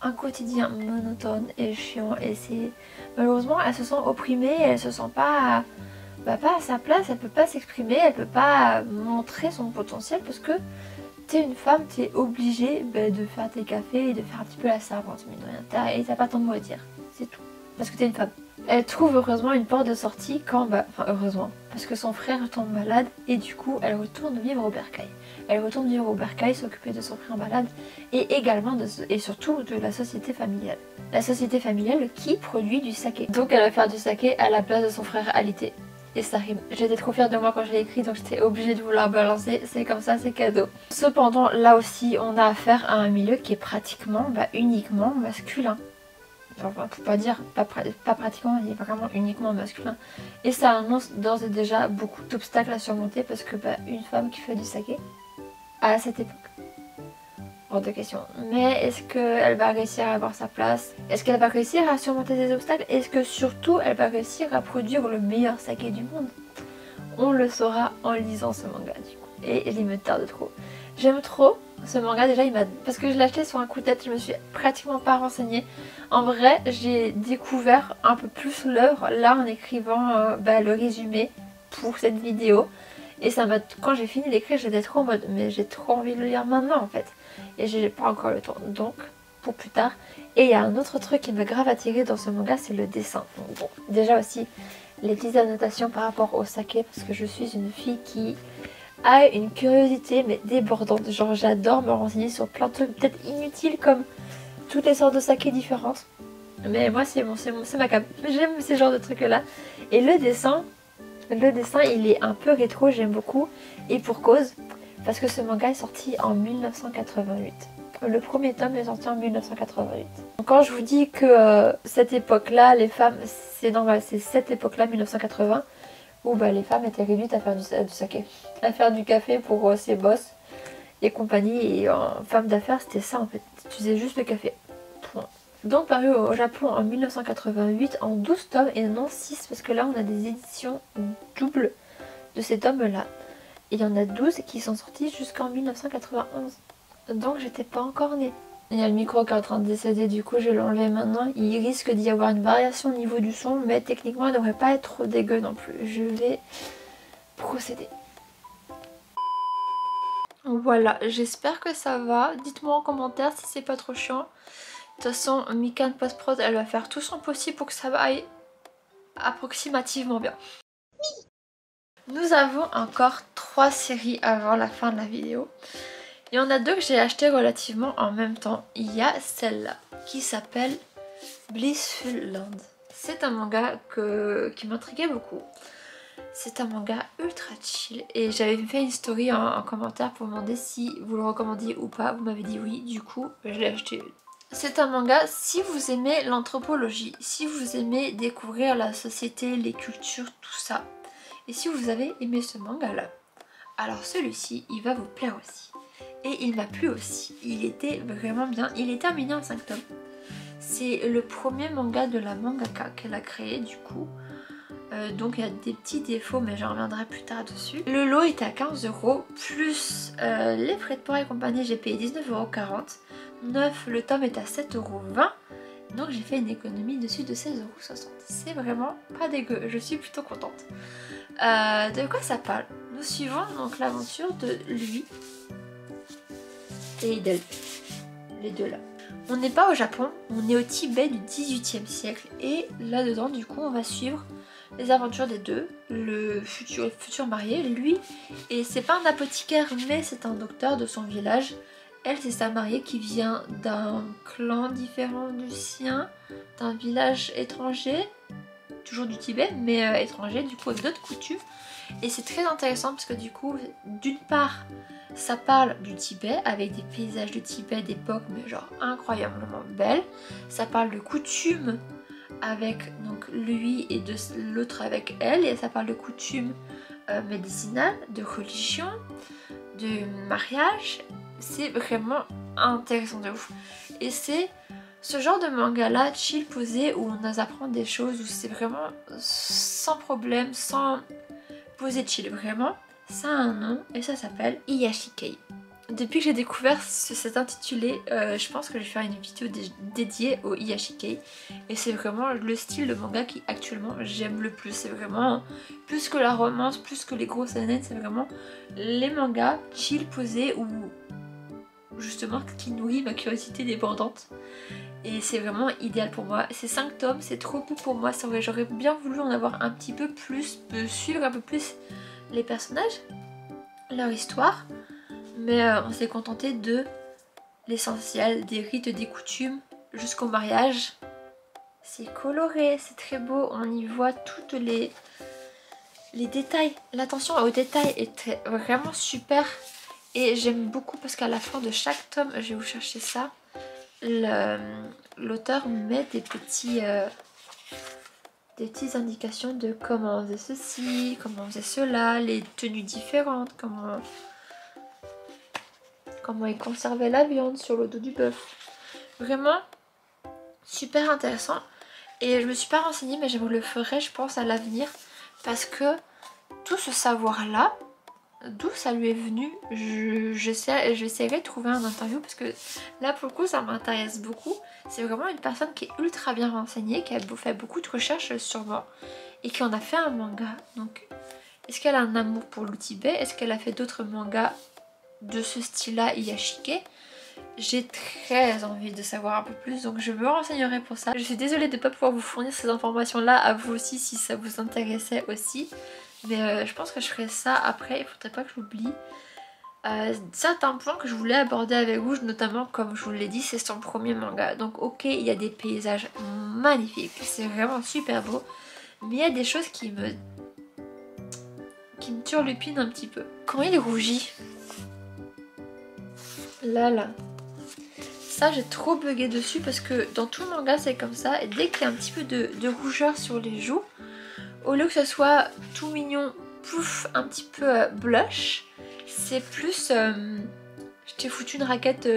un quotidien monotone et chiant et c'est... Malheureusement elle se sent opprimée, elle se sent pas... pas à sa place, elle peut pas s'exprimer, elle peut pas montrer son potentiel parce que t'es une femme, t'es obligée de faire tes cafés et de faire un petit peu la servante, mine de rien. Et t'as pas ton mot à dire, c'est tout. Parce que t'es une femme. Elle trouve heureusement une porte de sortie quand, enfin heureusement, parce que son frère tombe malade et du coup elle retourne vivre au bercail. Elle retourne vivre au bercail, s'occuper de son frère malade et également et surtout de la société familiale. La société familiale qui produit du saké. Donc elle va faire du saké à la place de son frère alité. Et ça rime. J'étais trop fière de moi quand je l'ai écrit donc j'étais obligée de vouloir balancer. C'est comme ça, c'est cadeau. Cependant là aussi on a affaire à un milieu qui est pratiquement uniquement masculin. Enfin, faut pas dire, pas pratiquement, il est vraiment uniquement masculin. Et ça annonce d'ores et déjà beaucoup d'obstacles à surmonter parce que une femme qui fait du saké à cette époque, hors de question. Mais est-ce qu'elle va réussir à avoir sa place? Est-ce qu'elle va réussir à surmonter ces obstacles? Est-ce que surtout elle va réussir à produire le meilleur saké du monde? On le saura en lisant ce manga du coup. Et il me tarde trop. J'aime trop ce manga, déjà il m'a... Parce que je l'ai acheté sur un coup de tête, je me suis pratiquement pas renseignée. En vrai, j'ai découvert un peu plus l'œuvre là en écrivant le résumé pour cette vidéo. Et ça m'a... Quand j'ai fini d'écrire, j'étais trop en mode mais j'ai trop envie de le lire maintenant en fait. Et j'ai pas encore le temps, donc pour plus tard. Et il y a un autre truc qui m'a grave attiré dans ce manga, c'est le dessin. Donc, bon, déjà aussi les petites annotations par rapport au saké, parce que je suis une fille qui a une curiosité mais débordante. Genre j'adore me renseigner sur plein de trucs peut-être inutiles comme toutes les sortes de sakés différentes. Mais moi c'est ma cam. J'aime ces genres de trucs là. Et le dessin il est un peu rétro, j'aime beaucoup. Et pour cause, parce que ce manga est sorti en 1988. Le premier tome est sorti en 1988. Donc quand je vous dis que cette époque-là, les femmes, c'est normal, c'est cette époque-là, 1980, où bah, les femmes étaient réduites à faire du saké, à faire du café pour ses boss et compagnie. Et en femme d'affaires, c'était ça en fait. Tu faisais juste le café. Point. Donc paru au Japon en 1988 en 12 tomes et non 6 parce que là on a des éditions doubles de ces tomes-là. Il y en a 12 qui sont sortis jusqu'en 1991. Donc j'étais pas encore née. Il y a le micro qui est en train de décéder, du coup je vais l'enlever maintenant. Il risque d'y avoir une variation au niveau du son, mais techniquement il devrait pas être trop dégueu non plus. Je vais procéder. Voilà, j'espère que ça va. Dites-moi en commentaire si c'est pas trop chiant. De toute façon, Mikan Post-Prod, elle va faire tout son possible pour que ça aille approximativement bien. Nous avons encore 3 séries avant la fin de la vidéo. Il y en a 2 que j'ai achetées relativement en même temps. Il y a celle-là qui s'appelle Blissful Land. C'est un manga qui m'intriguait beaucoup. C'est un manga ultra chill et j'avais fait une story en commentaire pour me demander si vous le recommandiez ou pas. Vous m'avez dit oui, du coup je l'ai acheté. C'est un manga, si vous aimez l'anthropologie, si vous aimez découvrir la société, les cultures, tout ça, et si vous avez aimé ce manga-là, alors celui-ci, il va vous plaire aussi. Et il m'a plu aussi, il était vraiment bien, il est terminé en 5 tomes. C'est le premier manga de la mangaka qu'elle a créé du coup. Donc il y a des petits défauts mais j'en reviendrai plus tard dessus. Le lot était à 15 € plus les frais de port et compagnie, j'ai payé 19,40 €. 9, le tome est à 7,20 €. Donc j'ai fait une économie dessus de 16,60 €. C'est vraiment pas dégueu, je suis plutôt contente. De quoi ça parle? Nous suivons donc l'aventure de lui et d'elle, les deux là. On n'est pas au Japon, on est au Tibet du 18e siècle et là-dedans du coup on va suivre les aventures des deux, le futur marié, lui, et c'est pas un apothicaire mais c'est un docteur de son village. Elle c'est sa mariée qui vient d'un clan différent du sien, d'un village étranger, toujours du Tibet mais étranger, du coup avec d'autres coutumes. Et c'est très intéressant parce que du coup, d'une part, ça parle du Tibet avec des paysages de Tibet d'époque mais genre incroyablement belles. Ça parle de coutumes avec donc lui et de l'autre avec elle, et ça parle de coutumes médicinales, de religion, de mariage. C'est vraiment intéressant de ouf. Et c'est ce genre de manga là, chill, posé, où on apprend des choses, où c'est vraiment sans problème, sans poser chill, vraiment. Ça a un nom et ça s'appelle Iyashikei. Depuis que j'ai découvert cet intitulé, je pense que je vais faire une vidéo dédiée au Iyashikei. Et c'est vraiment le style de manga qui actuellement j'aime le plus. C'est vraiment plus que la romance, plus que les gros seinen, c'est vraiment les mangas chill, posés ou justement qui nourrit ma curiosité débordante. Et c'est vraiment idéal pour moi. C'est 5 tomes, c'est trop peu pour moi. J'aurais bien voulu en avoir un petit peu plus, suivre un peu plus les personnages, leur histoire. Mais on s'est contenté de l'essentiel, des rites, des coutumes, jusqu'au mariage. C'est coloré, c'est très beau, on y voit toutes les détails. L'attention aux détails est vraiment super. Et j'aime beaucoup parce qu'à la fin de chaque tome, je vais vous chercher ça, l'auteur met des petites indications de comment on faisait ceci, comment on faisait cela, les tenues différentes, comment il conservait la viande sur le dos du bœuf. Vraiment super intéressant. Et je me suis pas renseignée mais je le ferai je pense à l'avenir. Parce que tout ce savoir là, d'où ça lui est venu, j'essaierai de trouver un interview. Parce que là pour le coup ça m'intéresse beaucoup. C'est vraiment une personne qui est ultra bien renseignée, qui a fait beaucoup de recherches sur moi. Et qui en a fait un manga. Donc est-ce qu'elle a un amour pour le Tibet? Est-ce qu'elle a fait d'autres mangas de ce style-là, Iyashikei? J'ai très envie de savoir un peu plus, donc je me renseignerai pour ça. Je suis désolée de ne pas pouvoir vous fournir ces informations-là à vous aussi si ça vous intéressait aussi. Mais je pense que je ferai ça après, il faudrait pas que j'oublie. Certains points que je voulais aborder avec vous, notamment comme je vous l'ai dit, c'est son premier manga. Donc ok, il y a des paysages magnifiques, c'est vraiment super beau. Mais il y a des choses qui me turlupinent un petit peu. Quand il rougit, là, ça j'ai trop bugué dessus parce que dans tout le manga c'est comme ça. Et dès qu'il y a un petit peu de rougeur sur les joues, au lieu que ce soit tout mignon, pouf, un petit peu blush, c'est plus... je t'ai foutu une raquette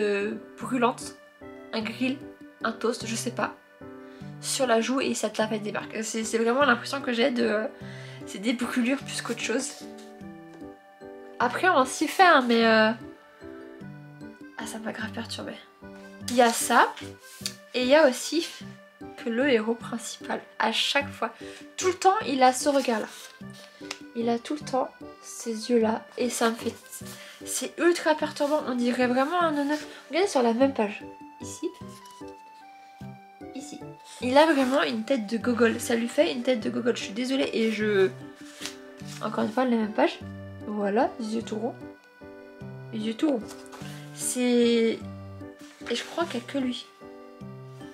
brûlante, un grill, un toast, je sais pas, sur la joue et ça te la fait des marques. C'est vraiment l'impression que j'ai de... c'est des brûlures plus qu'autre chose. Après on s'y fait hein, mais... ah ça m'a grave perturbé. Il y a ça et il y a aussi que le héros principal, à chaque fois, tout le temps il a ce regard là. Il a tout le temps ces yeux là et ça me fait... c'est ultra perturbant, on dirait vraiment un neuneu. Regardez sur la même page, ici. Ici. Il a vraiment une tête de gogol, ça lui fait une tête de gogol, je suis désolée et je... Encore une fois la même page, voilà, les yeux tout ronds. Les yeux tout ronds. C'est... Et je crois qu'il n'y a que lui.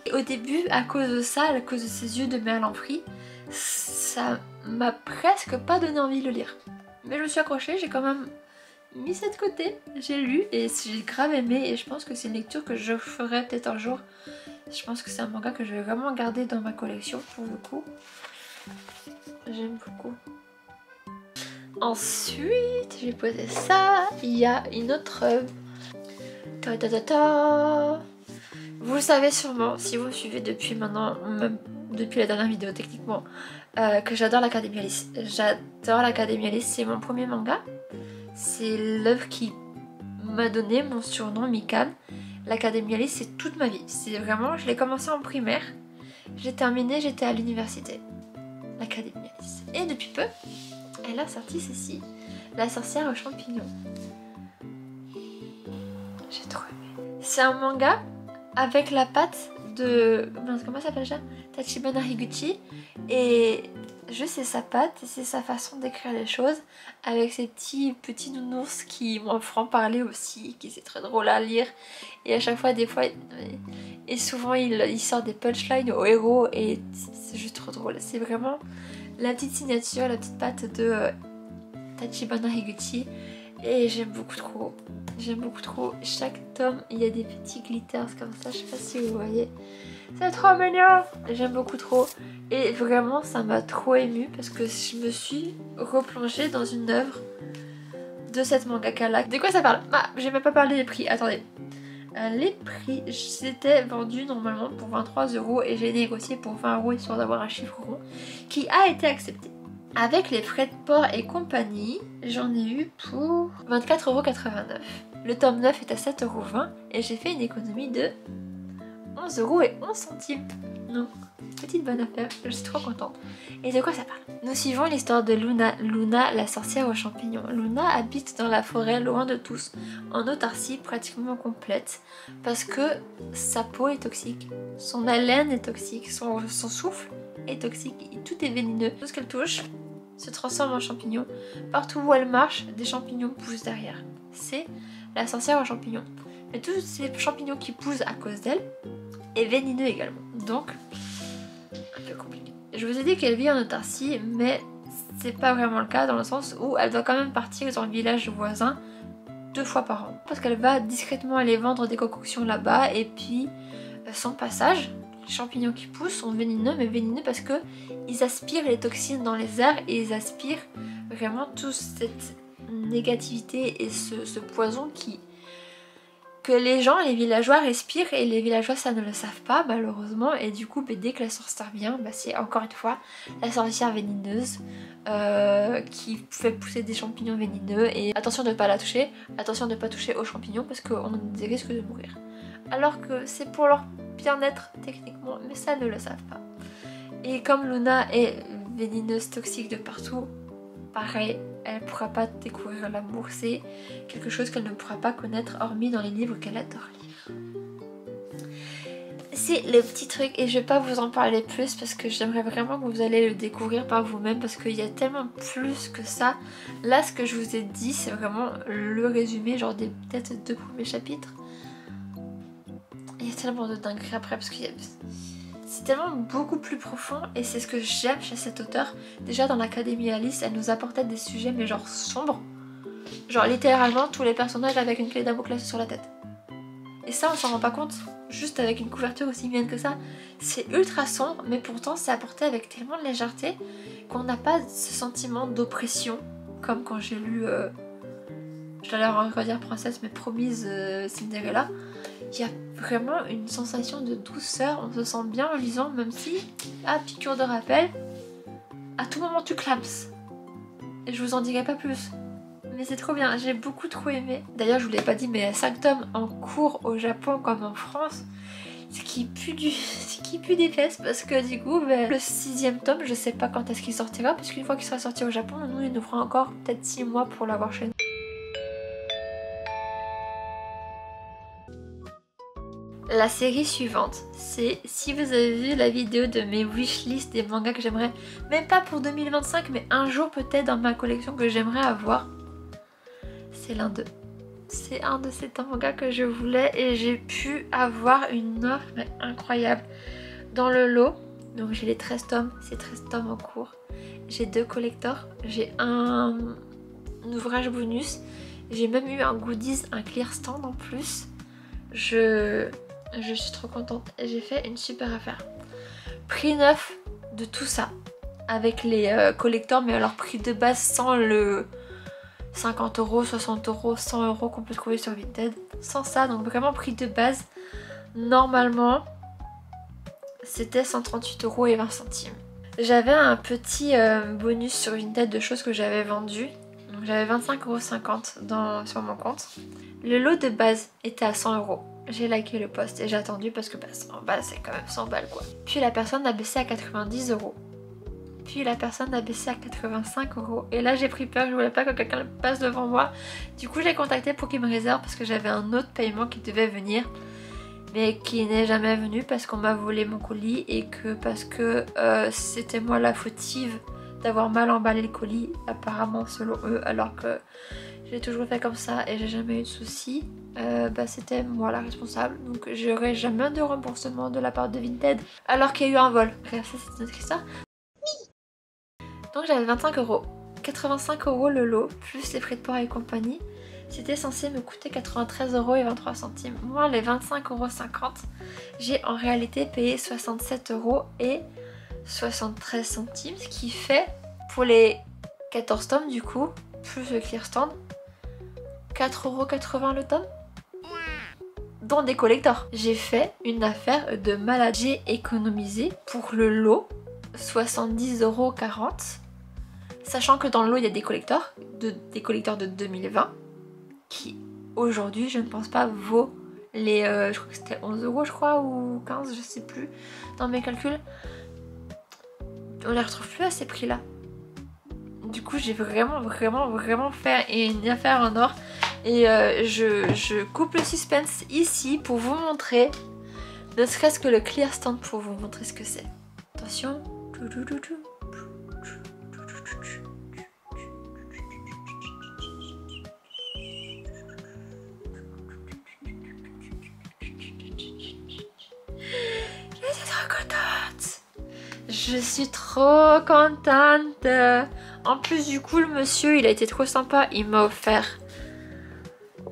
Et au début, à cause de ça, à cause de ses yeux de Merlan-Free, ça m'a presque pas donné envie de le lire. Mais je me suis accrochée, j'ai quand même mis ça de côté, j'ai lu et j'ai grave aimé et je pense que c'est une lecture que je ferai peut-être un jour. Je pense que c'est un manga que je vais vraiment garder dans ma collection pour le coup. J'aime beaucoup. Ensuite, j'ai posé ça. Il y a une autre œuvre. Ta ta ta ta. Vous le savez sûrement si vous me suivez depuis maintenant, même depuis la dernière vidéo techniquement, que j'adore l'Académie Alice. J'adore l'Académie Alice, c'est mon premier manga. C'est l'œuvre qui m'a donné mon surnom Mikan. L'Académie Alice, c'est toute ma vie. C'est vraiment, je l'ai commencé en primaire, j'ai terminé, j'étais à l'université. L'Académie Alice. Et depuis peu, elle a sorti ceci, La sorcière aux champignons. J'ai trop aimé. C'est un manga avec la patte de... comment ça s'appelle déjà, Tachibana Higuchi. Et juste c'est sa patte, c'est sa façon d'écrire les choses, avec ces petits nounours qui m'en feront parler aussi, qui c'est très drôle à lire. Et à chaque fois, des fois, et souvent il sort des punchlines au héros et c'est juste trop drôle. C'est vraiment la petite signature, la petite patte de Tachibana Higuchi. Et j'aime beaucoup trop. J'aime beaucoup trop. Chaque tome, il y a des petits glitters comme ça. Je sais pas si vous voyez. C'est trop mignon. J'aime beaucoup trop. Et vraiment, ça m'a trop émue parce que je me suis replongée dans une œuvre de cette mangaka-là. De quoi ça parle? Ah, j'ai même pas parlé des prix. Attendez. Les prix, c'était vendu normalement pour 23 € et j'ai négocié pour 20 € histoire d'avoir un chiffre rond qui a été accepté. Avec les frais de port et compagnie, j'en ai eu pour 24,89 €. Le tome 9 est à 7,20 € et j'ai fait une économie de 11,11 €. Donc, petite bonne affaire, je suis trop contente. Et de quoi ça parle? Nous suivons l'histoire de Luna, la sorcière aux champignons. Luna habite dans la forêt loin de tous, en autarcie pratiquement complète, parce que sa peau est toxique, son haleine est toxique, son souffle est toxique, et tout est vénéneux. Tout ce qu'elle touche se transforme en champignon. Partout où elle marche, des champignons poussent derrière. C'est la sorcière aux champignons. Mais tous ces champignons qui poussent à cause d'elle est vénéneux également. Donc, un peu compliqué. Je vous ai dit qu'elle vit en autarcie, mais c'est pas vraiment le cas dans le sens où elle doit quand même partir dans le village voisin 2 fois par an. Parce qu'elle va discrètement aller vendre des concoctions là-bas et puis son passage, les champignons qui poussent sont vénéneux, mais vénéneux parce que ils aspirent les toxines dans les airs et ils aspirent vraiment toute cette négativité et ce poison que les gens, les villageois respirent et les villageois ça ne le savent pas malheureusement et du coup dès que la sorcière vient, c'est encore une fois la sorcière vénéneuse qui fait pousser des champignons vénéneux et attention de ne pas la toucher, attention de ne pas toucher aux champignons parce qu'on risque de mourir. Alors que c'est pour leur bien-être techniquement, mais ça ne le savent pas. Et comme Luna est vénéneuse, toxique de partout, pareil, elle ne pourra pas découvrir l'amour, c'est quelque chose qu'elle ne pourra pas connaître hormis dans les livres qu'elle adore lire. c'est le petit truc et je vais pas vous en parler plus parce que j'aimerais vraiment que vous allez le découvrir par vous-même parce qu'il y a tellement plus que ça. Là ce que je vous ai dit c'est vraiment le résumé, genre des peut-être 2 premiers chapitres. Il y a tellement de dingueries après parce que c'est tellement beaucoup plus profond et c'est ce que j'aime chez cet auteur. Déjà dans l'Académie Alice, elle nous apportait des sujets mais genre sombres. Genre littéralement tous les personnages avec une clé Damoclès sur la tête. Et ça on s'en rend pas compte, juste avec une couverture aussi mignonne que ça. C'est ultra sombre mais pourtant c'est apporté avec tellement de légèreté qu'on n'a pas ce sentiment d'oppression. Comme quand j'ai lu, je vais redire Princesse mais Promise Cinderella. Il y a vraiment une sensation de douceur, on se sent bien en lisant même si, à piqûre de rappel, à tout moment tu clames. Et je vous en dirai pas plus. Mais c'est trop bien, j'ai beaucoup trop aimé. D'ailleurs je vous l'ai pas dit mais 5 tomes en cours au Japon comme en France, ce qui pue des fesses parce que du coup le 6ème tome je sais pas quand est-ce qu'il sortira parce qu'une fois qu'il sera sorti au Japon, nous il nous fera encore peut-être 6 mois pour l'avoir chez nous. La série suivante, c'est si vous avez vu la vidéo de mes wishlist des mangas que j'aimerais, même pas pour 2025 mais un jour peut-être dans ma collection que j'aimerais avoir, c'est l'un d'eux. C'est un de ces mangas que je voulais et j'ai pu avoir une offre mais incroyable dans le lot. Donc j'ai les 13 tomes, c'est 13 tomes en cours. J'ai 2 collectors, j'ai un ouvrage bonus, j'ai même eu un goodies, un clear stand en plus. Je suis trop contente et j'ai fait une super affaire. Prix neuf de tout ça avec les collectors mais alors prix de base sans le 50 €, 60 €, 100 € qu'on peut trouver sur Vinted. Sans ça, donc vraiment prix de base. Normalement, c'était 138,20 €. J'avais un petit bonus sur Vinted de choses que j'avais vendues. Donc j'avais 25,50 € sur mon compte. Le lot de base était à 100 €. J'ai liké le post et j'ai attendu parce que 100 balles c'est quand même 100 balles quoi. Puis la personne a baissé à 90 €. Puis la personne a baissé à 85 €. Et là j'ai pris peur, je voulais pas que quelqu'un passe devant moi. Du coup j'ai contacté pour qu'il me réserve parce que j'avais un autre paiement qui devait venir. Mais qui n'est jamais venu parce qu'on m'a volé mon colis et que parce que c'était moi la fautive d'avoir mal emballé le colis apparemment selon eux, alors que j'ai toujours fait comme ça et j'ai jamais eu de soucis. C'était moi la responsable, donc j'aurai jamais de remboursement de la part de Vinted alors qu'il y a eu un vol. Bref, ça c'est notre histoire. Donc j'avais 25 €, 85 € le lot plus les frais de port et compagnie. C'était censé me coûter 93,23 €. Moi les 25,50 €, j'ai en réalité payé 67,73 €, ce qui fait pour les 14 tomes du coup, plus le clear stand, 4,80 € le tome dans des collectors. J'ai fait une affaire de malade. J'ai économisé pour le lot 70,40 €, sachant que dans le lot il y a des collectors de 2020 qui aujourd'hui je ne pense pas vaut les je crois que c'était 11 € je crois ou 15, je sais plus dans mes calculs. On les retrouve plus à ces prix là. Du coup j'ai vraiment fait une affaire en or. Et je coupe le suspense ici pour vous montrer, ne serait-ce que le clear stand pour vous montrer ce que c'est. Attention. Je suis trop contente. En plus du coup le monsieur il a été trop sympa, il m'a offert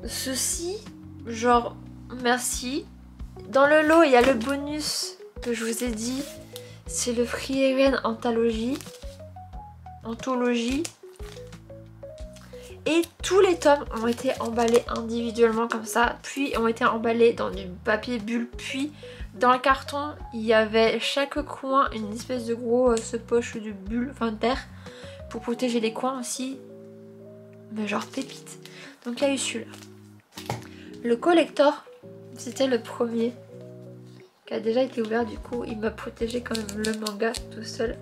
ceci, genre merci. Dans le lot il y a le bonus que je vous ai dit, c'est le Frieren Anthologie. Et tous les tomes ont été emballés individuellement comme ça, puis ont été emballés dans du papier bulle, puis dans le carton il y avait chaque coin une espèce de gros poche de bulle, enfin d'air, pour protéger les coins aussi, mais genre pépite. Donc il y a eu celui-là. Le collector, c'était le premier qui a déjà été ouvert, du coup il m'a protégé quand même le manga tout seul.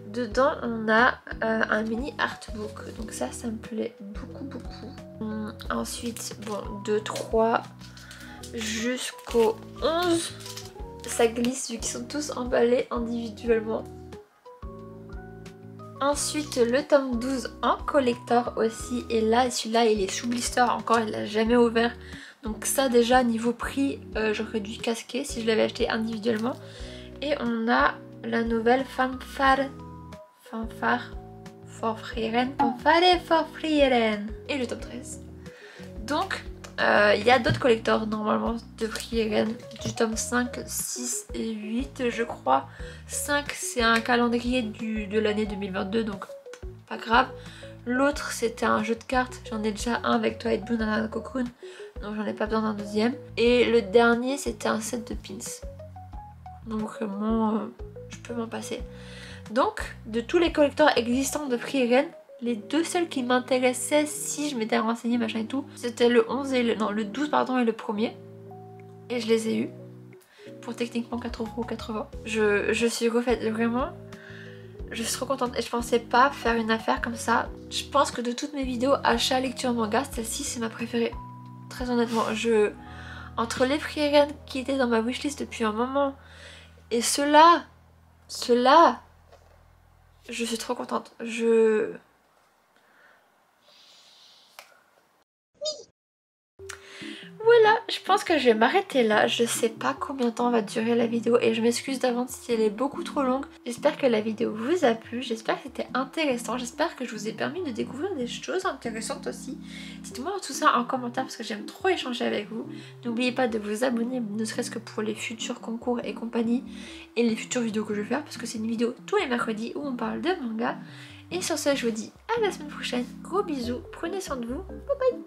Dedans on a un mini artbook, donc ça me plaît beaucoup. Ensuite bon 2, 3 jusqu'au 11. ça glisse vu qu'ils sont tous emballés individuellement. Ensuite le tome 12 en collector aussi, et là celui-là il est sous blister encore, il l'a jamais ouvert. Donc ça déjà niveau prix j'aurais dû casquer si je l'avais acheté individuellement. Et on a la nouvelle Fanfare for Frieren, Fanfare for Frieren, et le tome 13. Donc il y a d'autres collectors normalement de Frieren, du tome 5, 6 et 8 je crois. 5 c'est un calendrier de l'année 2022 donc pas grave. L'autre c'était un jeu de cartes, j'en ai déjà un avec Twilight Blue Nana Cocoon, donc j'en ai pas besoin d'un deuxième. Et le dernier c'était un set de pins, donc vraiment je peux m'en passer. Donc de tous les collecteurs existants de Frieren, les deux seuls qui m'intéressaient si je m'étais renseignée machin et tout, c'était le 11 et le 12 pardon, et le premier. Et je les ai eus pour techniquement 4,80 €. Je suis refaite vraiment. Je suis trop contente et je pensais pas faire une affaire comme ça. Je pense que de toutes mes vidéos achat lecture manga, celle-ci c'est ma préférée. Très honnêtement, entre les Frieren qui étaient dans ma wishlist depuis un moment et ceux-là, je suis trop contente. Voilà, je pense que je vais m'arrêter là. Je sais pas combien de temps va durer la vidéo et je m'excuse d'avance si elle est beaucoup trop longue. J'espère que la vidéo vous a plu, j'espère que c'était intéressant, j'espère que je vous ai permis de découvrir des choses intéressantes aussi. Dites-moi tout ça en commentaire parce que j'aime trop échanger avec vous. N'oubliez pas de vous abonner, ne serait-ce que pour les futurs concours et compagnie et les futures vidéos que je vais faire parce que c'est une vidéo tous les mercredis où on parle de manga. Et sur ce, je vous dis à la semaine prochaine, gros bisous, prenez soin de vous, bye bye.